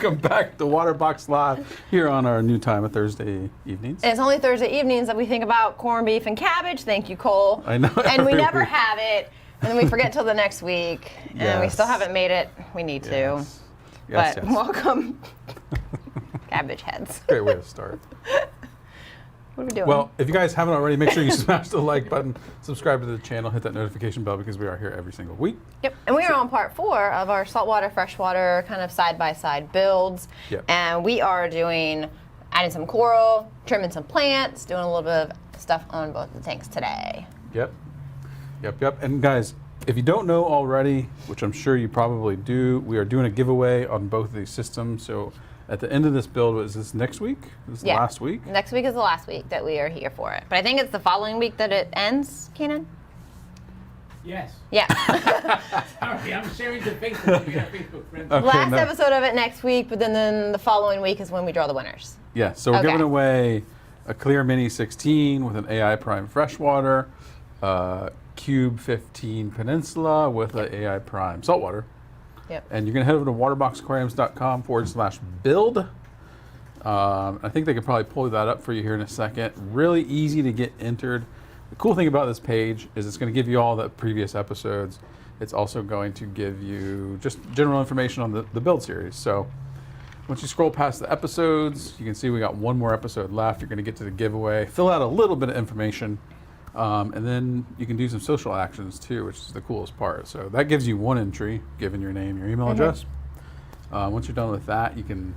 Welcome back to Waterbox Live here on our new time of Thursday evenings. And it's only Thursday evenings that we think about corned beef and cabbage. Thank you, Cole. I know. And we never have it, and then we forget till the next week, and we still Yes. haven't made it. We need to. Yes, But yes. welcome, cabbage heads. Great way to start. What are we doing? Well, if you guys haven't already, make sure you smash the like button, subscribe to the channel, hit that notification bell because we are here every single week. Yep, and we are on part 4 of our saltwater, freshwater kind of side-by-side builds. Yep. And we are adding some coral, trimming some plants, doing a little bit of stuff on both the tanks today. Yep. And guys, if you don't know already, which I'm sure you probably do, we are doing a giveaway on both of these systems. So at the end of this build, is this next week? Is this last week? Next week is the last week that we are here for it. But I think it's the following week that it ends, Keenan? Yes. Yeah. Sorry, I'm sharing the Facebook. We have Facebook friends. Okay, Last no. episode of it next week, but then the following week is when we draw the winners. Yeah, so we're giving away a Clear Mini 16 with an AI Prime Freshwater, Cube 15 Peninsula with an AI Prime Saltwater. Yep. And you're going to head over to waterboxaquariums.com/build. I think they could probably pull that up for you here in a second. Really easy to get entered. The cool thing about this page is it's going to give you all the previous episodes. It's also going to give you just general information on the build series. So once you scroll past the episodes, you can see we got one more episode left. You're going to get to the giveaway, fill out a little bit of information, and then you can do some social actions too, which is the coolest part. So that gives you one entry, given your name, your email address. Once you're done with that, you can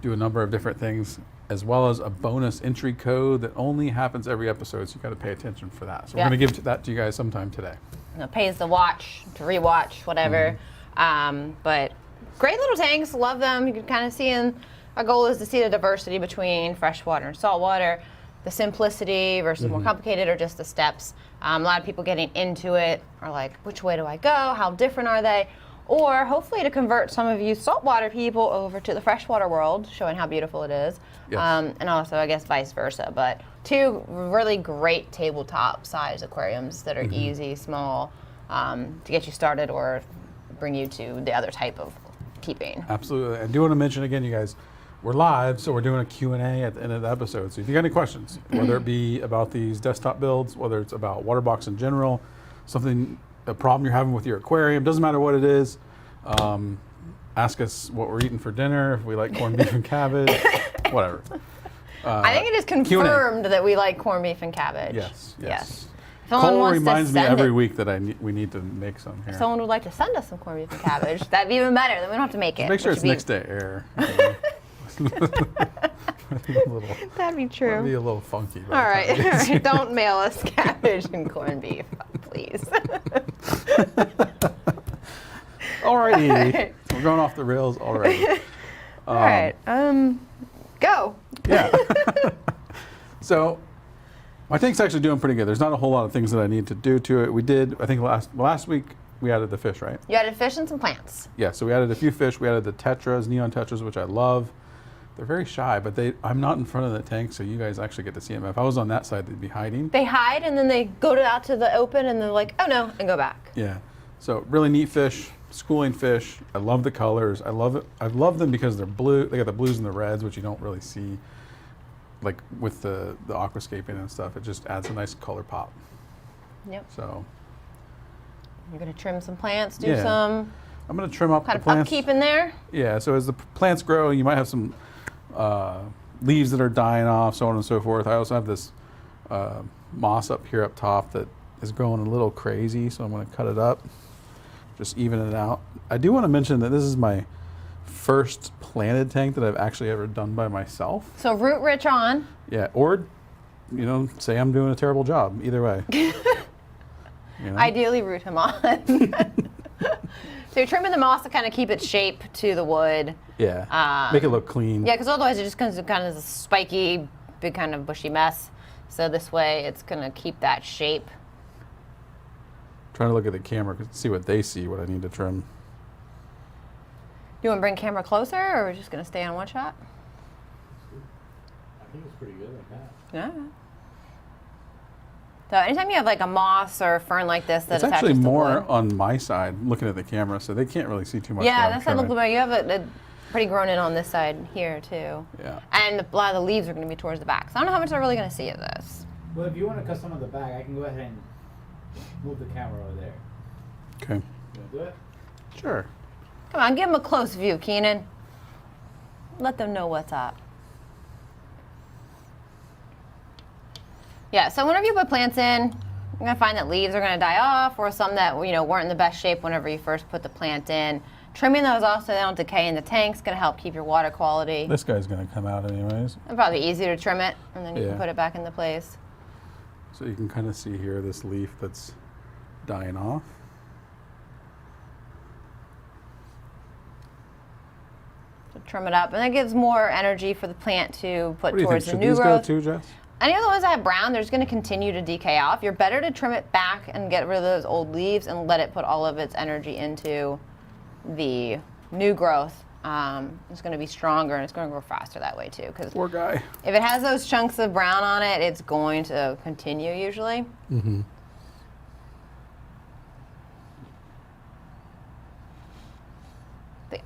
do a number of different things, as well as a bonus entry code that only happens every episode, so you got to pay attention for that. So we're going to give that to you guys sometime today. It pays to watch, to rewatch, whatever. But great little tanks, love them. You can kind of see our goal is to see the diversity between freshwater and saltwater, the simplicity versus more complicated, or just the steps. A lot of people getting into it are like, which way do I go? How different are they? Or hopefully to convert some of you saltwater people over to the freshwater world, showing how beautiful it is. Yes. And also, I guess, vice versa. But 2 really great tabletop size aquariums that are easy, small, to get you started or bring you to the other type of keeping. Absolutely. I do want to mention again, you guys, we're live, so we're doing a Q&A at the end of the episode. So if you got any questions, whether it be about these desktop builds, whether it's about Waterbox in general, a problem you're having with your aquarium, doesn't matter what it is, ask us what we're eating for dinner, if we like corned beef and cabbage, whatever. I think it is confirmed that we like corned beef and cabbage. Yes. If someone Cole wants reminds to me send every it, week that we need to make some here. if someone would like to send us some corned beef and cabbage, that'd be even better. Then we don't have to make it. Make sure which it's would next day air. That'd be true. It'll be a little funky. by All the right. time it gets here. Don't mail us cabbage and corned beef, please. Alrighty. right. We're going off the rails already. All right. Go. Yeah. So my tank's actually doing pretty good. There's not a whole lot of things that I need to do to it. We did, I think last week we added the fish, right? You added fish and some plants. Yeah, so we added a few fish. We added the tetras, neon tetras, which I love. They're very shy, but I'm not in front of the tank, so you guys actually get to see them. If I was on that side, they'd be hiding. They hide and then they go out to the open and they're like, oh no, and go back. Yeah. So really neat fish, schooling fish. I love the colors. I love it. I love them because they're blue. They got the blues and the reds, which you don't really see, like with the aquascaping and stuff. It just adds a nice color pop. Yep. So You're gonna trim some plants, do Yeah. some I'm going to trim up kind the of plants. upkeep in there. Yeah. So as the plants grow, you might have some leaves that are dying off, so on and so forth. I also have this moss up here up top that is growing a little crazy, so I'm going to cut it up, just even it out. I do want to mention that this is my first planted tank that I've actually ever done by myself. So root rich on. Yeah, or say I'm doing a terrible job. Either way. Ideally root him on. So you're trimming the moss to kind of keep its shape to the wood. Yeah. Make it look clean. Yeah, because otherwise it just comes to kind of a spiky, big kind of bushy mess. So this way it's going to keep that shape. Trying to look at the camera to see what they see, what I need to trim. You want to bring camera closer, or are we just going to stay on one shot? I think it's pretty good like that. Yeah. So anytime you have like a moss or a fern like this that It's attaches actually to more wood. on my side, looking at the camera, so they can't really see too much. Yeah, what I'm that's how trimming. you have pretty grown in on this side here too. Yeah. And a lot of the leaves are going to be towards the back. So I don't know how much they're really going to see of this. Well, if you want to cut some of the back, I can go ahead and move the camera over there. Okay. You want to do it? Sure. Come on, give them a close view, Keenan. Let them know what's up. Yeah, so whenever you put plants in, you're going to find that leaves are going to die off, or some that weren't in the best shape whenever you first put the plant in. Trimming those off so they don't decay in the tank is going to help keep your water quality. This guy's going to come out anyways. It'll probably be easier to trim it, and then you can Yeah. put it back into place. So you can kind of see here this leaf that's dying off. So trim it up, and that gives more energy for the plant to put What do you think? towards the Should new these go growth. too, Jess? Any of the ones that have brown, they're just going to continue to decay off. You're better to trim it back and get rid of those old leaves and let it put all of its energy into the new growth. It's going to be stronger and it's going to grow faster that way too. Because Poor guy. if it has those chunks of brown on it, it's going to continue usually. Mm-hmm.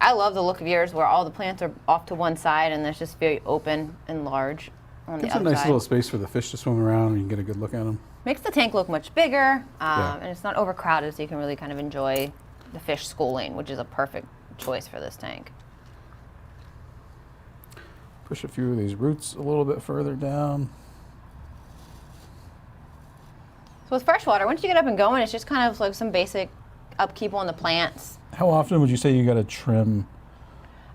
I love the look of yours where all the plants are off to one side and it's just very open and large on the It's a other nice side. little space for the fish to swim around and you can get a good look at them. Makes the tank look much bigger, Yeah. and it's not overcrowded, so you can really kind of enjoy the fish schooling, which is a perfect choice for this tank. Push a few of these roots a little bit further down. So with freshwater, once you get up and going, it's just kind of like some basic upkeep on the plants. How often would you say you got to trim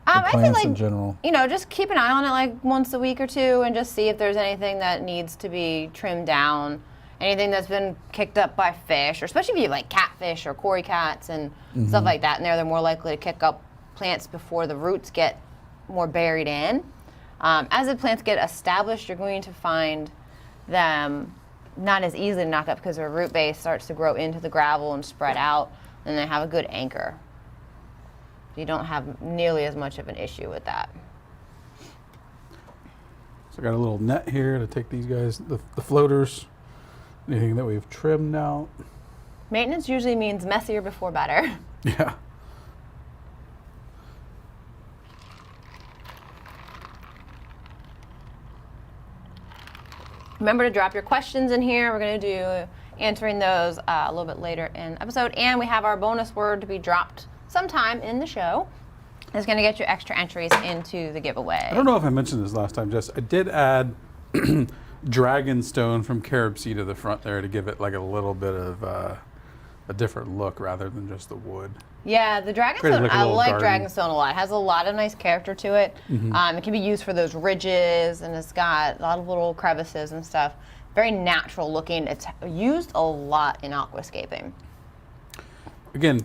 the I feel plants like, in general? just keep an eye on it like once a week or two and just see if there's anything that needs to be trimmed down. Anything that's been kicked up by fish, or especially if you have like catfish or cory cats and stuff like that in there, they're more likely to kick up plants before the roots get more buried in. As the plants get established, you're going to find them not as easily to knock up because their root base starts to grow into the gravel and spread out, and they have a good anchor. You don't have nearly as much of an issue with that. So I got a little net here to take these guys, the floaters, anything that we've trimmed out. Maintenance usually means messier before better. Yeah. Remember to drop your questions in here. We're going to do answering those a little bit later in the episode. And we have our bonus word to be dropped sometime in the show. It's going to get you extra entries into the giveaway. I don't know if I mentioned this last time, Jess. I did add dragonstone from CaribSea to the front there to give it like a little bit of a different look rather than just the wood. Yeah, the Create dragonstone, like a I little like garden. dragonstone a lot. It has a lot of nice character to it. It can be used for those ridges, and it's got a lot of little crevices and stuff. Very natural looking. It's used a lot in aquascaping. Again,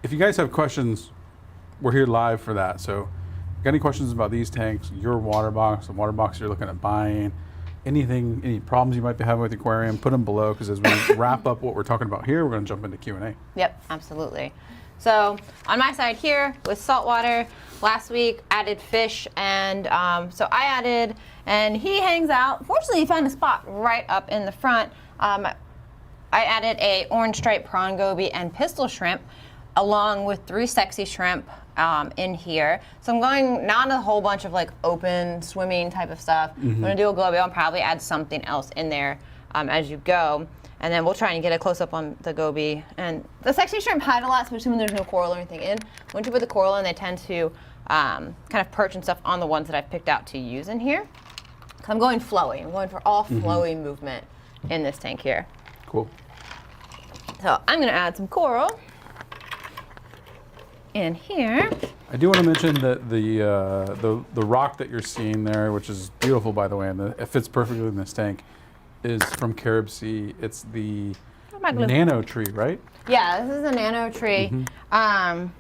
if you guys have questions, we're here live for that. So, got any questions about these tanks, your water box, the water box you're looking at buying, anything, any problems you might be having with the aquarium, put them below, because as we wrap up what we're talking about here, we're going to jump into Q&A. Yep, absolutely. So on my side here with saltwater, last week added fish, and so I added, and he hangs out. Fortunately, he found a spot right up in the front. I added a orange striped prawn goby and pistol shrimp, along with 3 sexy shrimp in here. So I'm going not a whole bunch of like open swimming type of stuff. I'm gonna do a goby. I'll probably add something else in there as you go. And then we'll try and get a close up on the goby. And the sexy shrimp hide a lot, especially when there's no coral or anything in. Once you put the coral in, they tend to kind of perch and stuff on the ones that I've picked out to use in here. So I'm going flowy. I'm going for all flowy movement in this tank here. Cool. So I'm gonna add some coral in here. I do want to mention that the rock that you're seeing there, which is beautiful by the way, and it fits perfectly in this tank, is from CaribSea. It's the nano tree, right? Yeah, this is a nano tree. And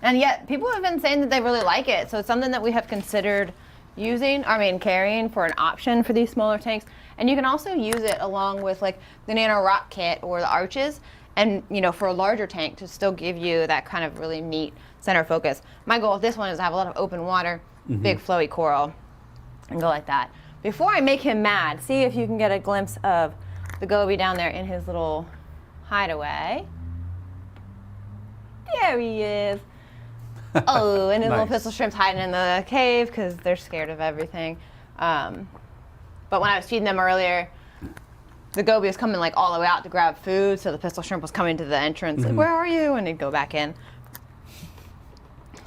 yet people have been saying that they really like it. So it's something that we have considered carrying for an option for these smaller tanks. And you can also use it along with like the Nano Rock kit or the arches, and for a larger tank to still give you that kind of really neat center focus. My goal with this one is to have a lot of open water, big flowy coral, and go like that. Before I make him mad, see if you can get a glimpse of the goby down there in his little hideaway. There he is. Oh, and the little Nice. pistol shrimps hiding in the cave because they're scared of everything. But when I was feeding them earlier, the goby was coming like all the way out to grab food, so the pistol shrimp was coming to the entrance, like, where are you? And he'd go back in.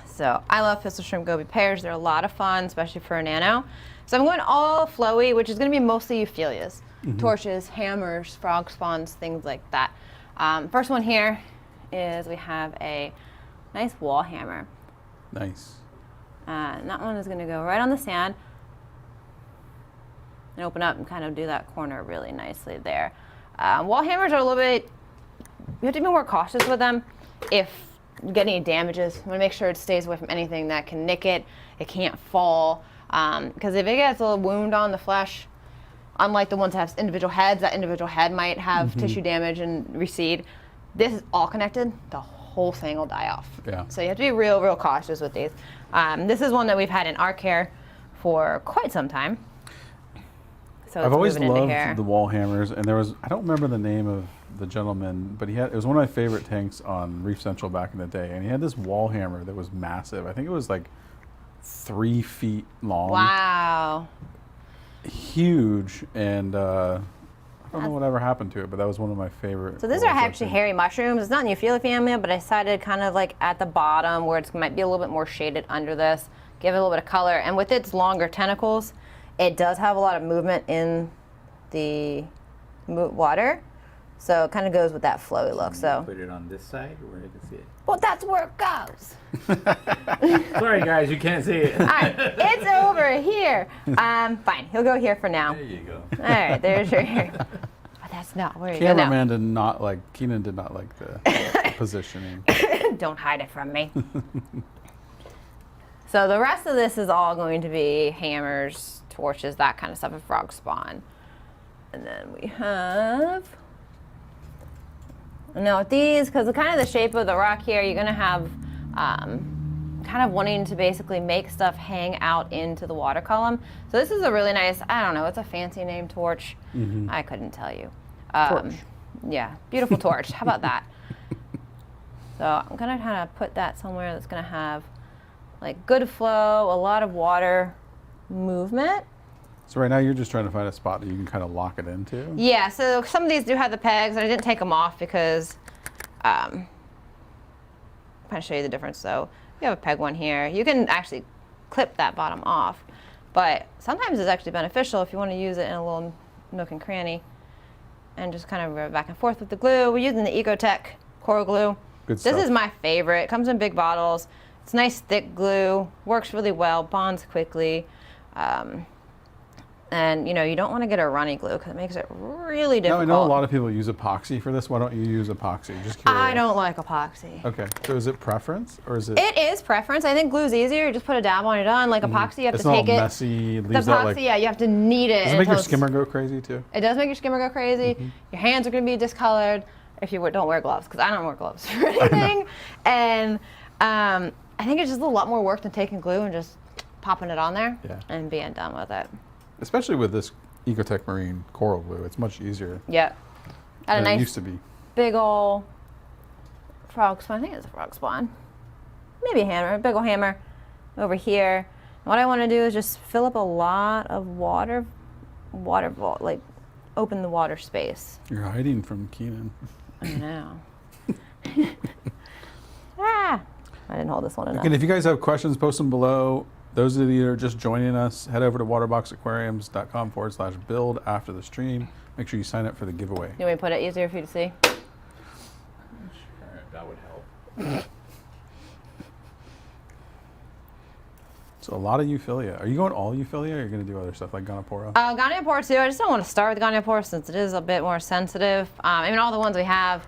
So I love pistol shrimp goby pairs. They're a lot of fun, especially for a nano. So I'm going all flowy, which is going to be mostly euphyllias. Torches, hammers, frog spawns, things like that. First one here is we have a nice wall hammer. Nice. And that one is going to go right on the sand and open up and kind of do that corner really nicely there. Wall hammers are a little bit, you have to be more cautious with them. If you get any damages, you want to make sure it stays away from anything that can nick it. It can't fall. Because if it gets a little wound on the flesh, unlike the ones that have individual heads, that individual head might have tissue damage and recede. This is all connected. The whole thing will die off. Yeah. So you have to be real, real cautious with these. This is one that we've had in our care for quite some time. So I've it's always moving into loved here. the wall hammers, and there was, I don't remember the name of the gentleman, but it was one of my favorite tanks on Reef Central back in the day, and he had this wall hammer that was massive. I think it was like 3 feet long. Wow. Huge, and I don't know whatever happened to it, but that was one of my favorite. So these are actually hairy mushrooms. It's not in the Euphyllia family, but I decided kind of like at the bottom where it might be a little bit more shaded under this, give it a little bit of color. And with its longer tentacles, it does have a lot of movement in the water. So it kind of goes with that flowy look. So Put it on this side where you can see it. well, that's where it goes. Sorry guys, you can't see it. All right, it's over here. Fine, he'll go here for now. There you go. All right, there's your hair. But that's not where you go now. Cameraman did not like, Keenan did not like the positioning. Don't hide it from me. So the rest of this is all going to be hammers, torches, that kind of stuff, and frog spawn. And then we have, now with these, because kind of the shape of the rock here, you're going to have kind of wanting to basically make stuff hang out into the water column. So this is a really nice, I don't know, it's a fancy name, torch. I couldn't tell you. Torch. Yeah, beautiful torch. How about that? So I'm going to kind of put that somewhere that's going to have like good flow, a lot of water movement. So right now you're just trying to find a spot that you can kind of lock it into? Yeah, so some of these do have the pegs, and I didn't take them off because I'm going to show you the difference. So you have a peg one here. You can actually clip that bottom off, but sometimes it's actually beneficial if you want to use it in a little nook and cranny and just kind of rub back and forth with the glue. We're using the Ecotech coral glue. Good This stuff. is my favorite. It comes in big bottles. It's nice thick glue, works really well, bonds quickly. And you know, you don't want to get a runny glue because it makes it really Now, difficult. I know a lot of people use epoxy for this. Why don't you use epoxy? Just curious. I don't like epoxy. Okay, so is it preference or is it? It is preference. I think glue's easier. You just put a dab on, you're done. Like epoxy, you have It's to all take it. messy. The Leaves that epoxy, like. yeah, you have to knead it. Does it make your until skimmer go crazy too? it does make your skimmer go crazy. Your hands are going to be discolored if you don't wear gloves, because I don't wear gloves for anything. And I think it's just a lot more work than taking glue and just popping it on there Yeah. and being done with it. Especially with this Ecotech Marine coral glue, it's much easier Yep. Got a than it nice used to be. big ol' frog spawn. I think it's a frog spawn. Maybe a hammer, a big ol' hammer over here. And what I want to do is just fill up a lot of water vault, like open the water space. You're hiding from Keenan. I know. I didn't hold this one enough. Again, if you guys have questions, post them below. Those of you that are just joining us, head over to waterboxaquariums.com/build after the stream. Make sure you sign up for the giveaway. You want me to put it easier for you to see? That would help. So a lot of euphyllia. Are you going all euphyllia, or are you going to do other stuff like Gonopora? Goniopora too. I just don't want to start with Goniopora since it is a bit more sensitive. I mean, all the ones we have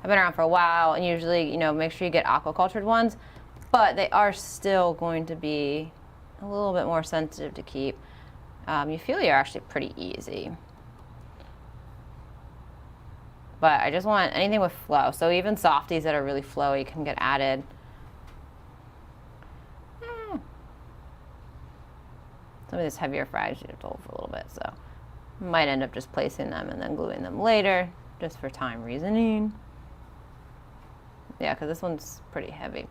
been around for a while, and usually, you know, make sure you get aquacultured ones, but they are still going to be a little bit more sensitive to keep. Euphyllia are actually pretty easy. But I just want anything with flow. So even softies that are really flowy can get added. Some of these heavier frags you have to hold for a little bit, so might end up just placing them and then gluing them later, just for time reasoning. Yeah, because this one's pretty heavy.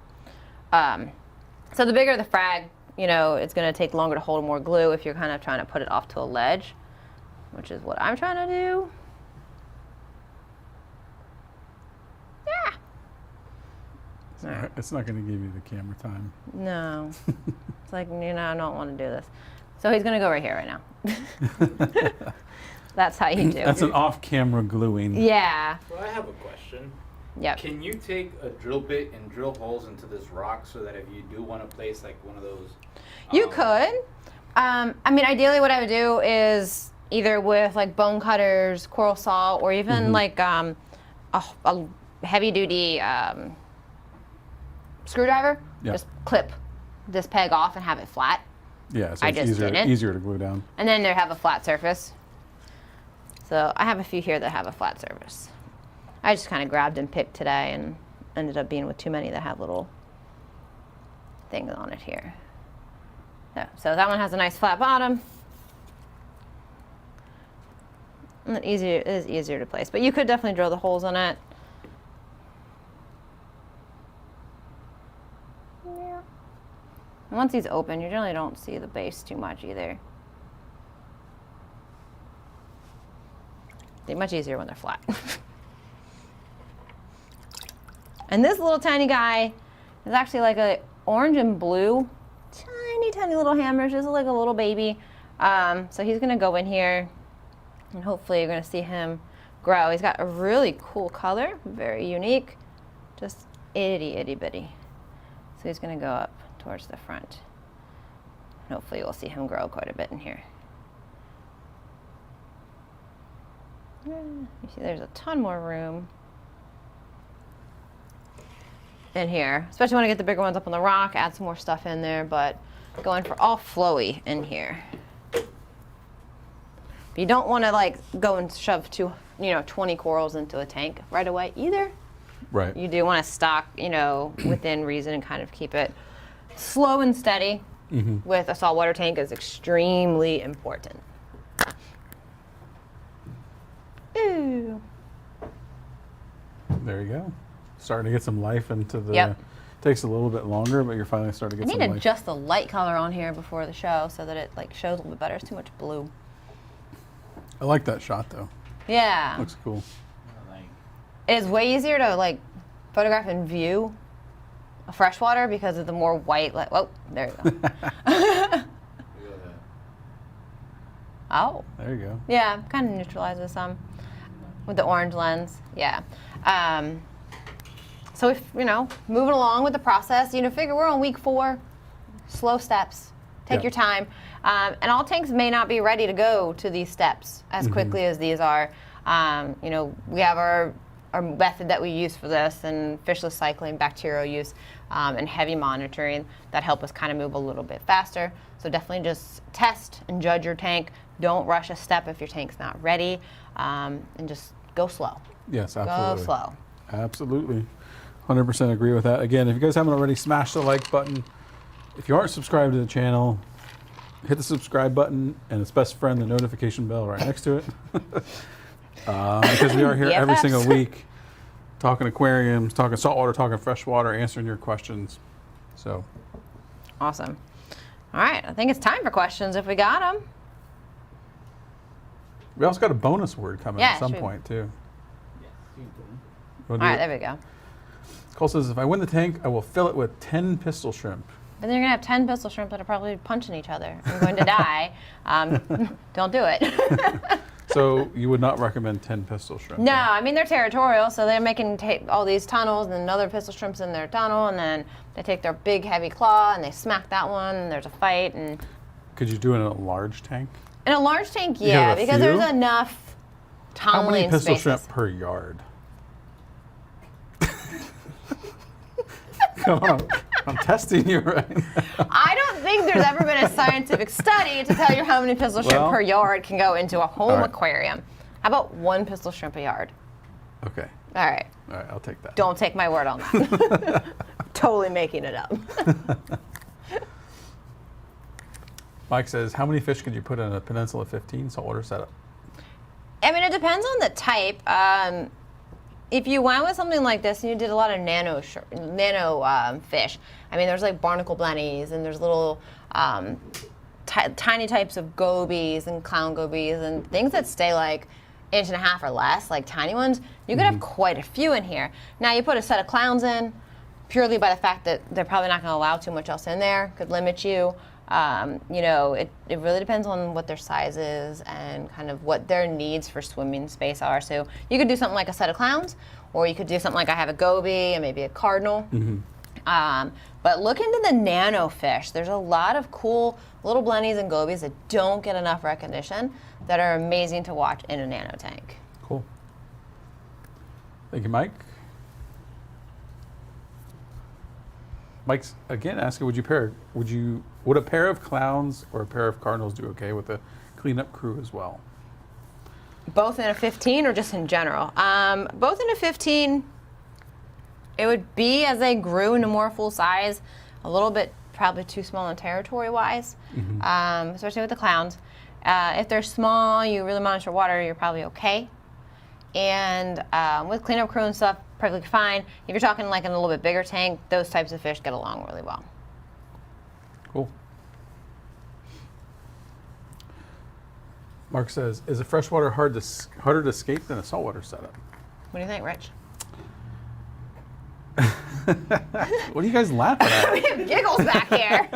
So the bigger the frag, you know, it's going to take longer to hold more glue if you're kind of trying to put it off to a ledge, which is what I'm trying to do. Yeah. It's not going to give you the camera time. No. It's like, you know, I don't want to do this. So he's going to go right here right now. That's how you do. That's an off-camera gluing. Yeah. So I have a question. Yep. Can you take a drill bit and drill holes into this rock so that if you do want to place like one of those? You could. I mean, ideally what I would do is either with like bone cutters, coral saw, or even like a heavy-duty screwdriver. Yeah. Just clip this peg off and have it flat. Yeah, so I it's just didn't. easier to glue down. And then they have a flat surface. So I have a few here that have a flat surface. I just kind of grabbed and picked today and ended up being with too many that have little things on it here. So that one has a nice flat bottom. And it is easier to place, but you could definitely drill the holes in it. Yeah. And once these open, you generally don't see the base too much either. They're much easier when they're flat. And this little tiny guy is actually like a orange and blue, tiny little hammers, just like a little baby. So he's gonna go in here and hopefully you're gonna see him grow. He's got a really cool color, very unique, just itty bitty. So he's gonna go up towards the front. And hopefully you'll see him grow quite a bit in here. You see there's a ton more room in here, especially when I get the bigger ones up on the rock, add some more stuff in there, but going for all flowy in here. But you don't want to like go and shove 20 corals into a tank right away either. Right. You do want to stock, within reason and kind of keep it slow and steady with a saltwater tank is extremely important. Ooh. There you go. Starting to get some life into the. Yep. Takes a little bit longer, but you're finally starting to get I some need to life. adjust the light color on here before the show so that it like shows a little bit better. It's too much blue. I like that shot though. Yeah. Looks cool. It's way easier to like photograph in view a freshwater because of the more white light. Oh, there you go. Oh. There you go. Yeah, kind of neutralizes some with the orange lens. Yeah. So if, moving along with the process, figure we're on week 4, slow steps, take your time. And all tanks may not be ready to go to these steps as quickly as these are. We have our method that we use for this and fishless cycling, bacterial use, and heavy monitoring that help us kind of move a little bit faster. So definitely just test and judge your tank. Don't rush a step if your tank's not ready, and just go slow. Yes, absolutely. Go slow. Absolutely. 100% agree with that. Again, if you guys haven't already, smash the like button. If you aren't subscribed to the channel, hit the subscribe button and its best friend, the notification bell right next to it. Because we are here every single week talking aquariums, talking saltwater, talking freshwater, answering your questions. So Awesome. All right, I think it's time for questions if we got them. we also got a bonus word coming at some point too. All right, there we go. Cole says, if I win the tank, I will fill it with 10 pistol shrimp. But then you're going to have 10 pistol shrimp that are probably punching each other. I'm going to die. Don't do it. So you would not recommend 10 pistol shrimp? No, I mean, they're territorial, so they're making all these tunnels, and another pistol shrimp's in their tunnel, and then they take their big, heavy claw, and they smack that one, and there's a fight. And Could you do it in a large tank? in a large tank, You yeah, have a because few? there's enough How many tunneling pistol spaces. shrimp per yard? Come on, I'm testing you right now. I don't think there's ever been a scientific study to tell you how many pistol shrimp Well, per yard can go into a home right. aquarium. How about 1 pistol shrimp a yard? Okay, All right. all right, I'll take that. Don't take my word on that. Totally making it up. Mike says, how many fish could you put in a Peninsula 15 saltwater setup? I mean, it depends on the type. if you went with something like this and you did a lot of nano fish, I mean, there's like barnacle blennies and there's little tiny types of gobies and clown gobies and things that stay like 1.5 inches or less, like tiny ones. You could have quite a few in here. Now you put a set of clowns in, purely by the fact that they're probably not going to allow too much else in there, could limit you. You know, it really depends on what their size is and kind of what their needs for swimming space are. So you could do something like a set of clowns, or you could do something like I have a goby and maybe a cardinal. But look into the nano fish. There's a lot of cool little blennies and gobies that don't get enough recognition that are amazing to watch in a nano tank. Cool. Thank you, Mike. Mike's again asking, would a pair of clowns or a pair of cardinals do okay with a cleanup crew as well? Both in a 15 or just in general? Both in a 15. It would be as they grew into more full size, a little bit probably too small in territory wise, especially with the clowns. If they're small, you really monitor water, you're probably okay. And with cleanup crew and stuff, perfectly fine. If you're talking like in a little bit bigger tank, those types of fish get along really well. Cool. Mark says, is a freshwater harder to escape than a saltwater setup? What do you think, Rich? What are you guys laughing at? We have giggles back here.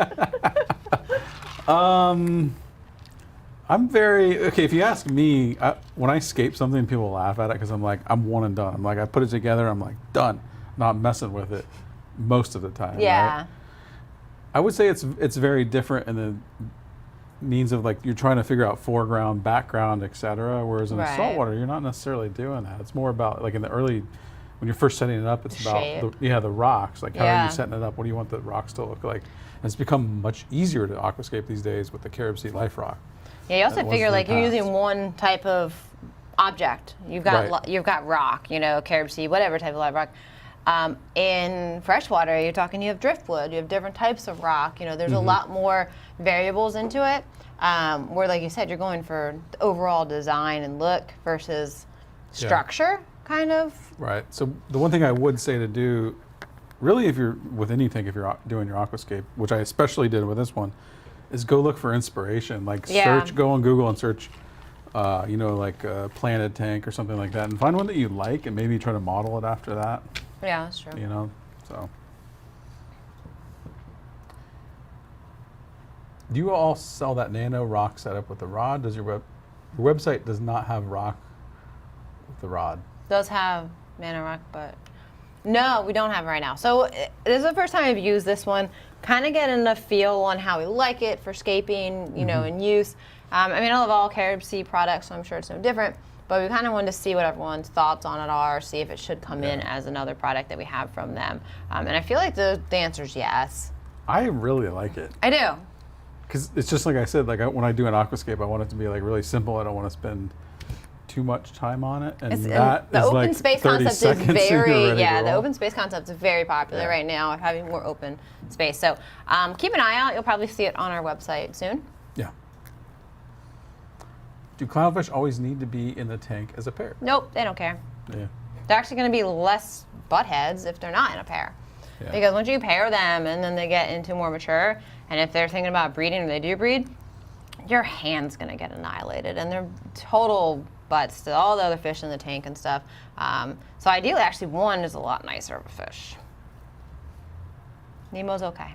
I'm very, okay, if you ask me, when I escape something, people laugh at it because I'm like, I'm one and done. I'm like, I put it together, I'm like, done. Not messing with it most of the time. Yeah. Right? I would say it's very different in the means of like, you're trying to figure out foreground, background, etc. Whereas in the saltwater, you're not necessarily doing that. It's more about, like in the early, when you're first setting it up, it's about the rocks. Like, how are you setting it up? What do you want the rocks to look like? And it's become much easier to aquascape these days with the CaribSea Life Rock. Yeah, you also figure like you're using one type of object. You've got rock, you know, CaribSea, whatever type of live rock. In freshwater, you're talking, you have driftwood, you have different types of rock. You know, there's a lot more variables into it. Where, like you said, you're going for the overall design and look versus structure, kind of. Right. So the one thing I would say to do, really, if you're with anything, if you're doing your aquascape, which I especially did with this one, is go look for inspiration. Like go on Google and search, you know, like a planted tank or something like that, and find one that you like, and maybe try to model it after that. Yeah, that's true. You know, so. Do you all sell that Nano Rock setup with the rod? Does your website does not have rock with the rod? Does have Nano Rock, but no, we don't have it right now. So this is the first time I've used this one. Kind of getting a feel on how we like it for scaping, you know, in use. I mean, I love all CaribSea products, so I'm sure it's no different. But we kind of wanted to see what everyone's thoughts on it are, see if it should come in as another product that we have from them. And I feel like the answer is yes. I really like it. I do. Because it's just like I said, like when I do an aquascape, I want it to be like really simple. I don't want to spend too much time on it, and that the is open like space 30 concept seconds. is very the roll. open space concept is very popular right now of having more open space. So keep an eye out. You'll probably see it on our website soon. Yeah. Do clownfish always need to be in the tank as a pair? Nope, they don't care. Yeah. They're actually going to be less butt heads if they're not in a pair. Yeah. Because once you pair them and then they get into more mature, and if they're thinking about breeding or they do breed, your hand's going to get annihilated, and they're total butts to all the other fish in the tank and stuff. So ideally, actually, one is a lot nicer of a fish. Nemo's okay.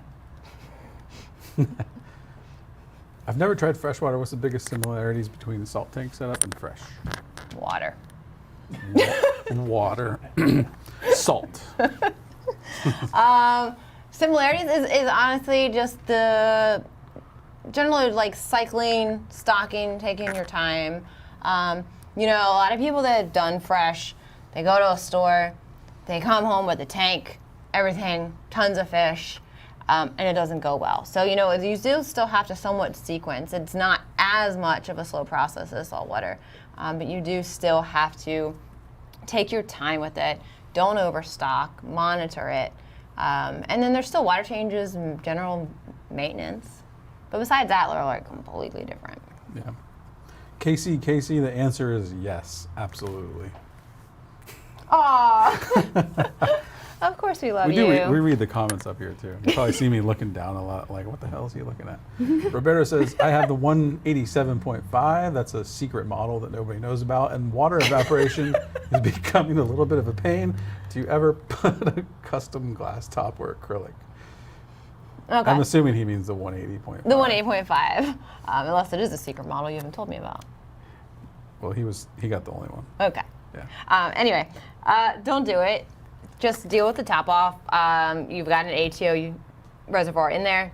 I've never tried freshwater. What's the biggest similarities between the salt tank setup and fresh? Water. Water. Salt. Similarities is honestly just the generally like cycling, stocking, taking your time. You know, a lot of people that have done fresh, they go to a store, they come home with a tank, everything, tons of fish, and it doesn't go well. So, you know, you do still have to somewhat sequence. It's not as much of a slow process as saltwater, but you do still have to take your time with it. Don't overstock, monitor it. And then there's still water changes and general maintenance. But besides that, they're like completely different. Yeah. Casey, the answer is yes, absolutely. Aw. Of course we love We you. do. We read the comments up here too. You probably see me looking down a lot. Like, what the hell is he looking at? Roberto says, I have the 187.5. That's a secret model that nobody knows about. And water evaporation is becoming a little bit of a pain. Do you ever put a custom glass top or acrylic? Okay. I'm assuming he means the 180.5. The 180.5, unless it is a secret model you haven't told me about. Well, he got the only one. Okay. Yeah. Anyway, don't do it. Just deal with the top off. You've got an ATO reservoir in there.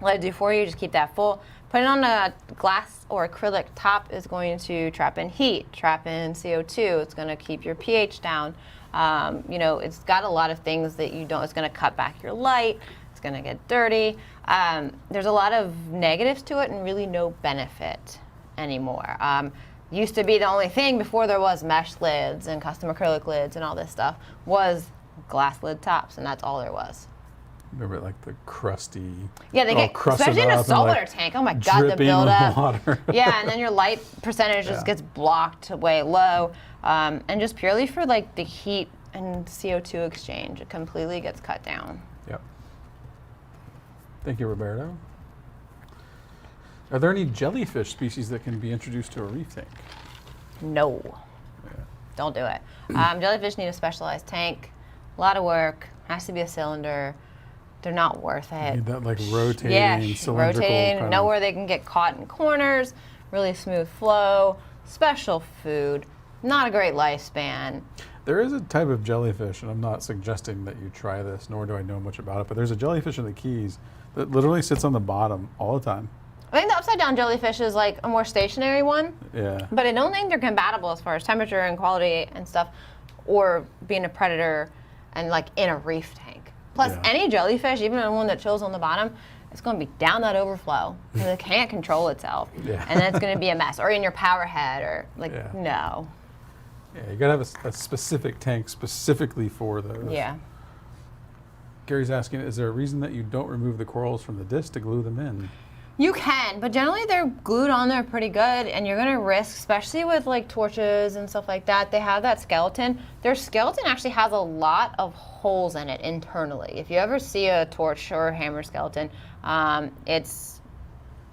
Let it do for you. Just keep that full. Putting on a glass or acrylic top is going to trap in heat, trap in CO2. It's going to keep your pH down. It's got a lot of things that you don't. It's going to cut back your light. It's going to get dirty. There's a lot of negatives to it and really no benefit anymore. Used to be the only thing before there was mesh lids and custom acrylic lids and all this stuff was glass lid tops, and that's all there was. Remember, like the crusty. Yeah, they get, especially in a saltwater tank. Oh my God, the buildup. Water. Yeah, and then your light percentage just gets blocked way low, and just purely for like the heat and CO2 exchange, it completely gets cut down. Yep. Thank you, Roberto. Are there any jellyfish species that can be introduced to a reef tank? No. Yeah. Don't do it. Jellyfish need a specialized tank. A lot of work. Has to be a cylinder. They're not worth it. You need that like rotating, cylindrical rotating. kind Know of. where they can get caught in corners. Really smooth flow. Special food. Not a great lifespan. There is a type of jellyfish, and I'm not suggesting that you try this, nor do I know much about it, but there's a jellyfish in the Keys that literally sits on the bottom all the time. I think the upside down jellyfish is like a more stationary one. Yeah. But I don't think they're compatible as far as temperature and quality and stuff, or being a predator and like in a reef tank. Plus, any jellyfish, even the one that chills on the bottom, it's going to be down that overflow. And it can't control itself. Yeah. And then it's going to be a mess. Or in your power head, or like, Yeah. no. Yeah, you gotta have a specific tank specifically for those. Yeah. Gary's asking, is there a reason that you don't remove the corals from the disc to glue them in? You can, but generally they're glued on there pretty good, and you're gonna risk, especially with like torches and stuff like that, they have that skeleton. Their skeleton actually has a lot of holes in it internally. If you ever see a torch or a hammer skeleton, it's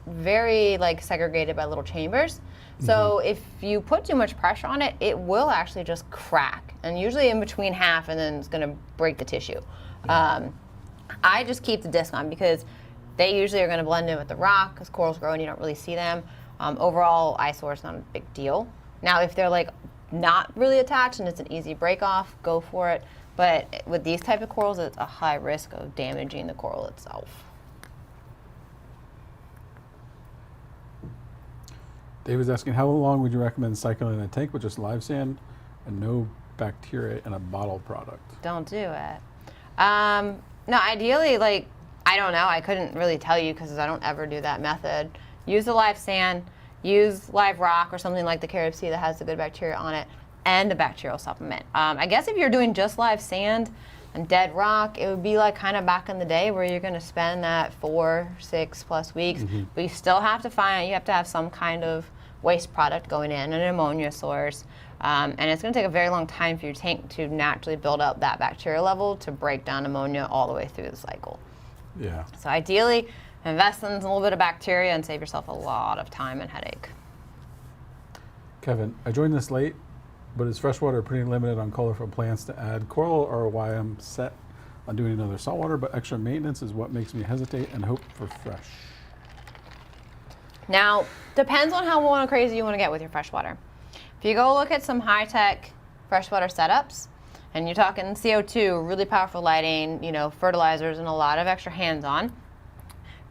very like segregated by little chambers. So if you put too much pressure on it, it will actually just crack, and usually in between half, and then it's gonna break the tissue. I just keep the disc on because they usually are going to blend in with the rock because corals grow and you don't really see them. Overall, eyesore is not a big deal. Now, if they're like not really attached and it's an easy break off, go for it. But with these type of corals, it's a high risk of damaging the coral itself. David's asking, how long would you recommend cycling a tank with just live sand and no bacteria in a bottle product? Don't do it. No, ideally, like, I don't know. I couldn't really tell you because I don't ever do that method. Use the live sand, use live rock or something like the CaribSea that has the good bacteria on it, and a bacterial supplement. I guess if you're doing just live sand and dead rock, it would be like kind of back in the day where you're going to spend that 4-6+ weeks, but you still have to have some kind of waste product going in, an ammonia source. And it's going to take a very long time for your tank to naturally build up that bacteria level to break down ammonia all the way through the cycle. Yeah. So ideally, invest in a little bit of bacteria and save yourself a lot of time and headache. Kevin, I joined this late, but is freshwater pretty limited on colorful plants to add coral, or why I'm set on doing another saltwater, but extra maintenance is what makes me hesitate and hope for fresh? Now, depends on how crazy you want to get with your freshwater. If you go look at some high-tech freshwater setups, and you're talking CO2, really powerful lighting, fertilizers, and a lot of extra hands-on,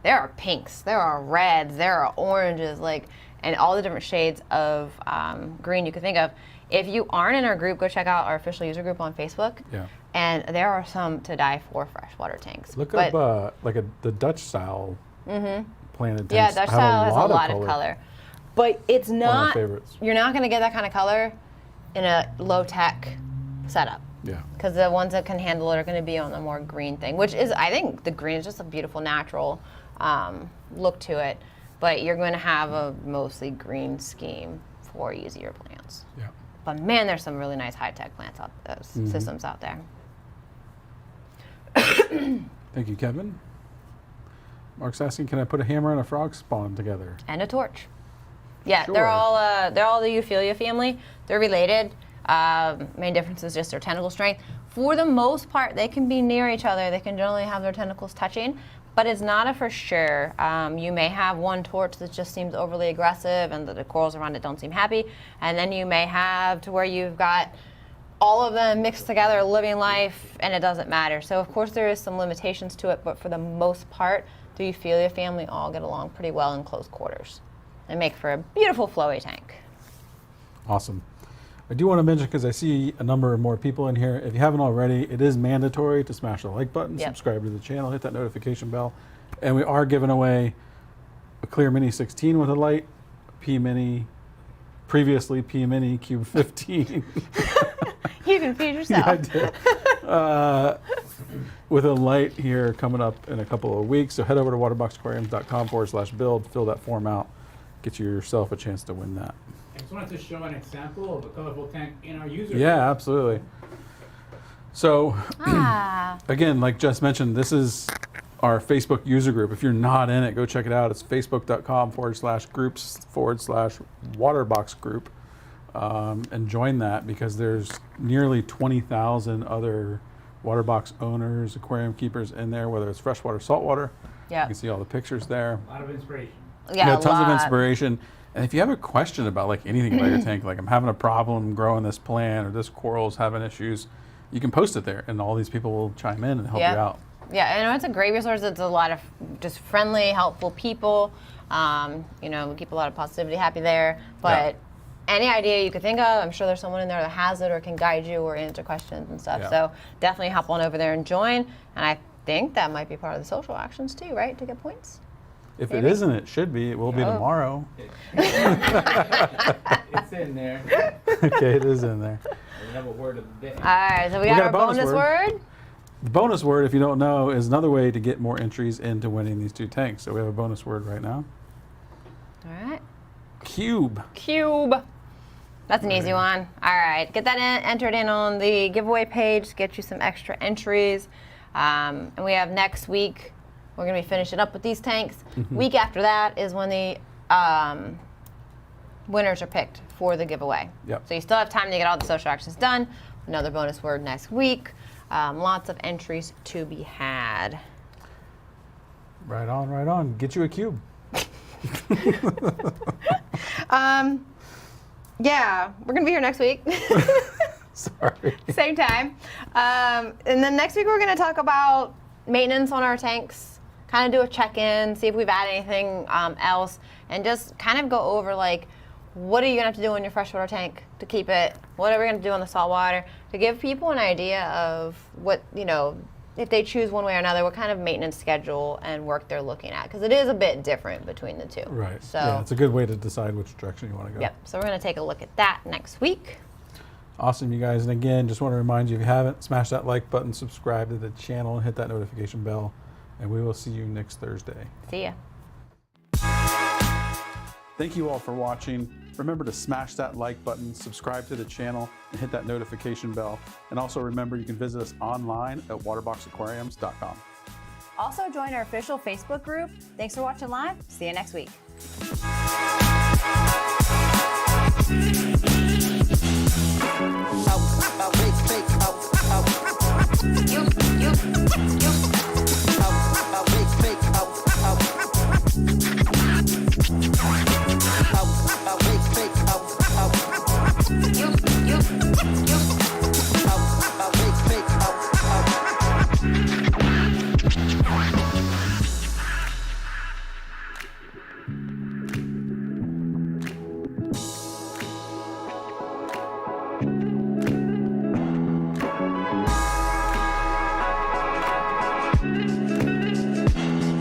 there are pinks, there are reds, there are oranges, and all the different shades of green you could think of. If you aren't in our group, go check out our official user group on Facebook. Yeah. And there are some to die for freshwater tanks. Look up the Dutch style planted tanks. Yeah, Dutch style has a lot of color. color. But it's One of not, my favorites. you're not going to get that kind of color in a low-tech setup. Yeah. Because the ones that can handle it are going to be on the more green thing, which is, I think the green is just a beautiful natural look to it. But you're going to have a mostly green scheme for easier plants. Yeah. But man, there's some really nice high-tech plants out, systems out there. Thank you, Kevin. Mark's asking, can I put a hammer and a frog spawn together? And a torch. Yeah, Sure. they're all the Euphyllia family. They're related. Main difference is just their tentacle strength. For the most part, they can be near each other. They can generally have their tentacles touching, but it's not a for sure. You may have one torch that just seems overly aggressive and the corals around it don't seem happy. And then you may have to where you've got all of them mixed together, living life, and it doesn't matter. So of course there is some limitations to it, but for the most part, the Euphyllia family all get along pretty well in close quarters and make for a beautiful flowy tank. Awesome. I do want to mention, because I see a number of more people in here, if you haven't already, it is mandatory to smash the like button, Yep. subscribe to the channel, hit that notification bell, and we are giving away a clear Mini 16 with a light, P Mini, previously P Mini Cube 15. You can feed yourself. Yeah, I did. With a light here coming up in a couple of weeks. So head over to waterboxaquariums.com/build, fill that form out, get yourself a chance to win that. I just wanted to show an example of a colorful tank in our user. Yeah, absolutely. So Ah, again, like Jess mentioned, this is our Facebook user group. If you're not in it, go check it out. It's facebook.com/groups/waterbox group. And join that, because there's nearly 20,000 other Waterbox owners, aquarium keepers in there, whether it's freshwater, saltwater. yeah. You can see all the pictures there. A lot of inspiration. Yeah, a tons of lot. inspiration. And if you have a question about like anything about your tank, like I'm having a problem growing this plant or this coral's having issues, you can post it there and all these people will chime in and help Yeah. you out. Yeah, and it's a great resource. It's a lot of just friendly, helpful people. We keep a lot of positivity happy there. But any idea you could think of, I'm sure there's someone in there that has it or can guide you or answer questions and stuff. Yeah. So definitely hop on over there and join. And I think that might be part of the social actions too, right? To get points. If Maybe. it isn't, it should be. It will be Oh. tomorrow. It's in there. Okay, it is in there. We have a word of the day. All right, so we got got our a bonus bonus word. The bonus word, if you don't know, is another way to get more entries into winning these 2 tanks. So we have a bonus word right now. All right. Cube. Cube. That's an easy one. All right, get that entered in on the giveaway page, get you some extra entries. And we have next week, we're gonna be finishing up with these tanks. Week after that is when the winners are picked for the giveaway. Yep. So you still have time to get all the social actions done. Another bonus word next week. Lots of entries to be had. Right on, right on. Get you a cube. Yeah, we're gonna be here next week. Sorry. Same time. And then next week we're going to talk about maintenance on our tanks, kind of do a check-in, see if we've added anything else, and just kind of go over like, what are you going to have to do in your freshwater tank to keep it? What are we going to do on the saltwater? To give people an idea of what, if they choose one way or another, what kind of maintenance schedule and work they're looking at. Because it is a bit different between the two. Right. So, yeah, it's a good way to decide which direction you want to go. yep. So we're going to take a look at that next week. Awesome, you guys. And again, just want to remind you, if you haven't, smash that like button, subscribe to the channel, and hit that notification bell. And we will see you next Thursday. See ya. Thank you all for watching. Remember to smash that like button, subscribe to the channel, and hit that notification bell. And also remember, you can visit us online at waterboxaquariums.com. Also join our official Facebook group. Thanks for watching live. See you next week. Out, out, out, out, out.